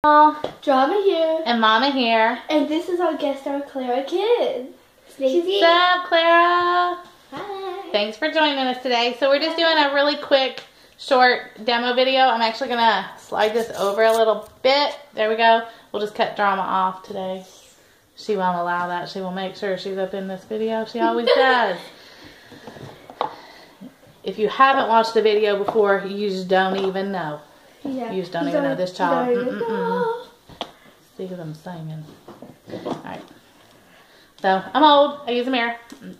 Drama here. And Mama here. And this is our guest star, Clara Kidd. What's up, Clara? Hi. Thanks for joining us today. So we're just doing a really quick, short demo video. I'm actually going to slide this over a little bit. There we go. We'll just cut Drama off today. She won't allow that. She will make sure she's up in this video. She always does. If you haven't watched the video before, you just don't even know. Yeah. You just don't even know this child. See what I'm singing. Alright. So, I'm old. I use a mirror.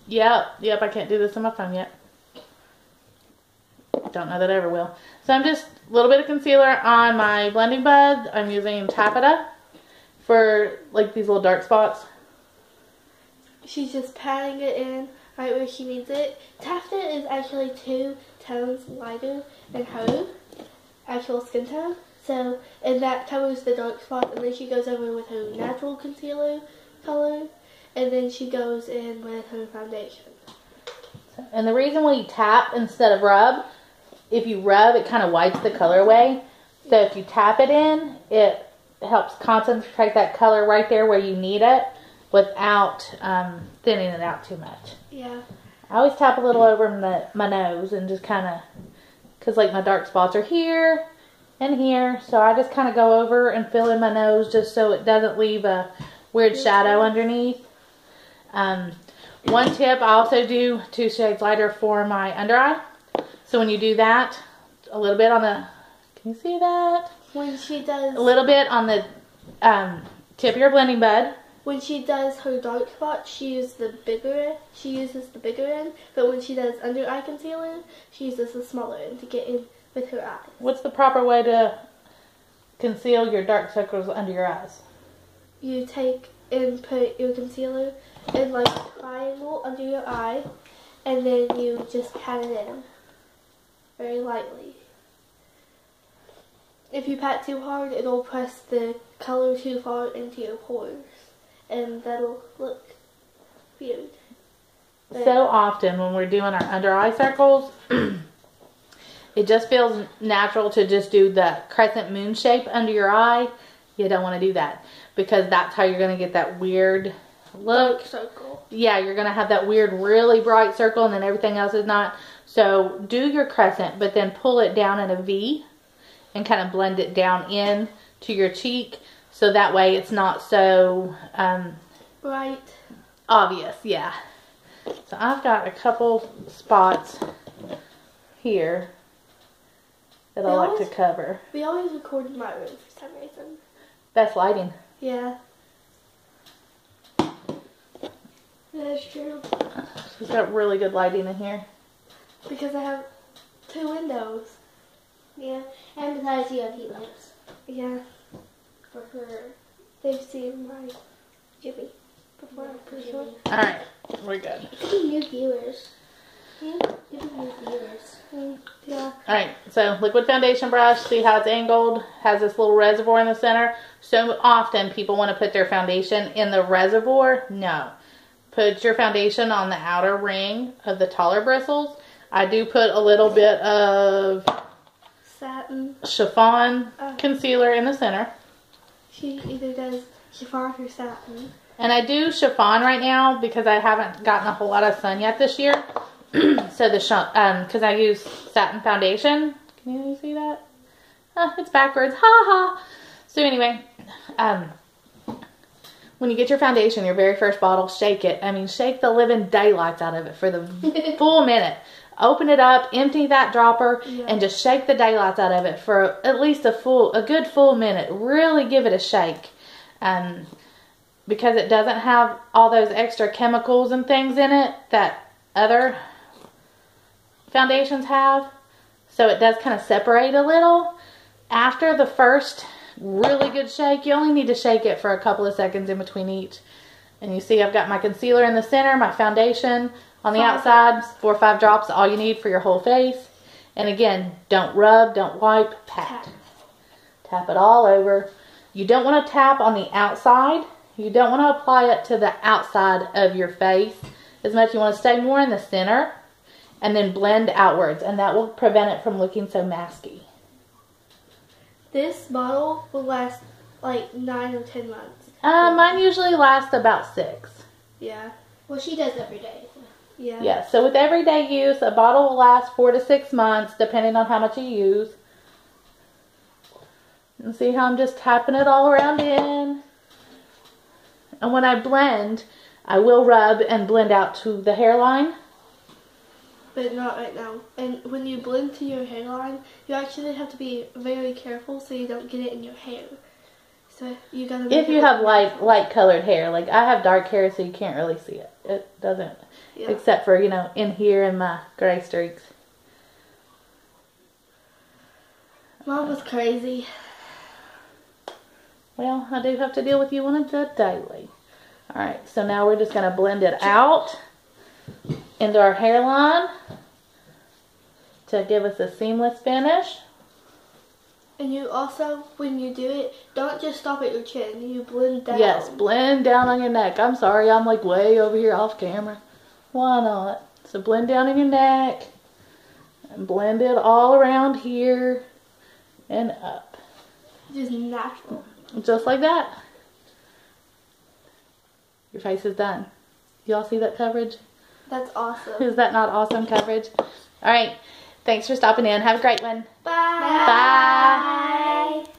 Yep, I can't do this on my phone yet. Don't know that I ever will. So, I'm just a little bit of concealer on my blending bud. I'm using Taffeta for like these little dark spots. She's just patting it in right where she needs it. Taffeta is actually 2 tones lighter than her actual skin tone. So, and that covers the dark spot, and then she goes over with her natural concealer color, and then she goes in with her foundation. And the reason we tap instead of rub, if you rub, it kind of wipes the color away. So if you tap it in, it helps concentrate that color right there where you need it without thinning it out too much. Yeah. I always tap a little over my nose and just kind of, because like my dark spots are here and here, so I just kind of go over and fill in my nose just so it doesn't leave a weird shadow underneath. One tip, I also do 2 shades lighter for my under eye. So when you do that, a little bit on the, can you see that? When she does... A little bit on the tip of your blending bud. When she does her dark spot, she uses the bigger end, but when she does under eye concealer, she uses the smaller end to get in with her eyes. What's the proper way to conceal your dark circles under your eyes? You take and put your concealer in like a triangle under your eye, and then you just pat it in very lightly. If you pat too hard, it'll press the color too far into your pores, and that'll look weird. But so often when we're doing our under eye circles, it just feels natural to just do the crescent moon shape under your eye. You don't want to do that, because that's how you're going to get that weird look. dark circle. Yeah, you're going to have that weird, really bright circle, and then everything else is not. So do your crescent, but then pull it down in a V and kind of blend it down in to your cheek, so that way it's not so Bright. obvious. Yeah. So I've got a couple spots here that I like to cover. We always record in my room for some reason. Best lighting. Yeah. That's true. She's got really good lighting in here. Because I have 2 windows. Yeah, and besides you have heat lamps. Yeah. For her. They've seen my Jimmy before, I'm pretty sure. Alright, we're good. New viewers. Yeah, new viewers. Yeah. Alright, so liquid foundation brush. See how it's angled? Has this little reservoir in the center. So often people want to put their foundation in the reservoir. No. Put your foundation on the outer ring of the taller bristles. I do put a little bit of Satin. chiffon concealer in the center. She either does chiffon or satin. And I do chiffon right now because I haven't gotten a whole lot of sun yet this year. So because I use satin foundation. Can you see that? It's backwards. Ha ha. So anyway, when you get your foundation, your very first bottle, shake it. I mean, shake the living daylights out of it for the full minute. Open it up, empty that dropper, and just shake the daylights out of it for at least a good full minute. Really give it a shake. Because it doesn't have all those extra chemicals and things in it that other foundations have. So it does kind of separate a little. After the first really good shake, you only need to shake it for a couple of seconds in between each. And you see I've got my concealer in the center, my foundation on the outside, 4 or 5 drops, all you need for your whole face. And again, don't rub, don't wipe, pat. Tap it all over. You don't want to tap on the outside. You don't want to apply it to the outside of your face as much. You want to stay more in the center and then blend outwards, and that will prevent it from looking so masky. This bottle will last like 9 or 10 months. Mine usually lasts about 6. Yeah. Well, she does every day. So. Yeah. Yeah, so with everyday use, a bottle will last 4 to 6 months, depending on how much you use. And see how I'm just tapping it all around in. And when I blend, I will rub and blend out to the hairline. But not right now. And when you blend to your hairline, you actually have to be very careful so you don't get it in your hair. So you gotta make If you have light colored hair, like I have dark hair, so you can't really see it. It doesn't, except for, you know, in here in my gray streaks. Mom was crazy. Well, I do have to deal with you on a good daily. Alright, so now we're just going to blend it out into our hairline to give us a seamless finish. And you also, when you do it, don't just stop at your chin. You blend down. Yes, blend down on your neck. I'm sorry, I'm like way over here off camera. Why not? So blend down in your neck and blend it all around here and up. Just natural. Just like that. Your face is done. Y'all see that coverage? That's awesome. Is that not awesome coverage? All right. Thanks for stopping in. Have a great one. Bye. Bye.